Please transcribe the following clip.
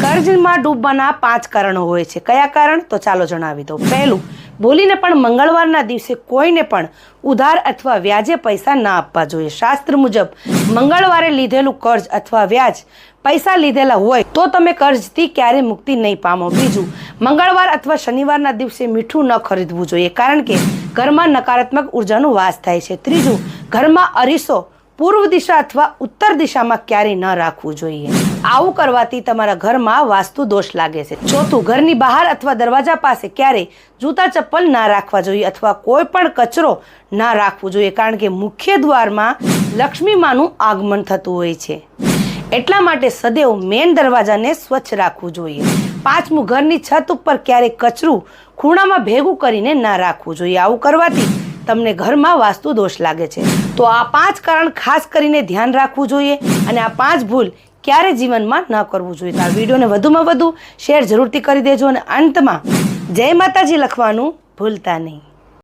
કર્જમાં ડૂબવાના 5 કારણો હોય છે. કયા કારણ? તો ચાલો જણાવી દઉં. પહેલું, ભૂલીને પણ મંગળવારના દિવસે કોઈને પણ ઉધાર અથવા વ્યાજે પૈસા ના આપવા જોઈએ. શાસ્ત્ર મુજબ મંગળવારે લીધેલું કર્જ અથવા વ્યાજ પૈસા લીધેલા હોય તો તમે કર્જથી ક્યારે મુક્તિ નહીં પામો. બીજું, મંગળવાર અથવા શનિવારના દિવસે મીઠું ન ખરીદવું જોઈએ, કારણ કે ઘરમાં નકારાત્મક ઉર્જાનો વાસ થાય છે. ત્રીજું, ઘરમાં અરીસો પૂર્વ દિશા અથવા ઉત્તર દિશામાં ક્યારેય ન રાખવું જોઈએ. આવું કરવાથી તમારા ઘરમાં વાસ્તુ દોષ લાગે છે. ચોથું, ઘરની બહાર અથવા દરવાજા પાસે ક્યારેય જૂતા ચપ્પલ ના રાખવા જોઈએ અથવા કોઈ પણ કચરો ના રાખવો જોઈએ, કારણ કે મુખ્ય દ્વારમાં લક્ષ્મી માનું આગમન થતું હોય છે. એટલા માટે સદૈવ મેન દરવાજાને સ્વચ્છ રાખવું જોઈએ. પાંચમું, ઘરની છત ઉપર ક્યારેય કચરું ખૂણામાં ભેગું કરીને ના રાખવું જોઈએ. આવું કરવાથી તમને ઘરમાં વાસ્તુ દોષ લાગે છે. તો આ 5 કારણ ખાસ કરીને ધ્યાન રાખવું જોઈએ અને આ 5 ભૂલ ક્યારે જીવનમાં ન કરવું જોઈએ. તો આ વિડીયોને વધુમાં વધુ શેર જરૂરથી કરી દેજો અને અંતમાં જય માતાજી લખવાનું ભૂલતા નહીં.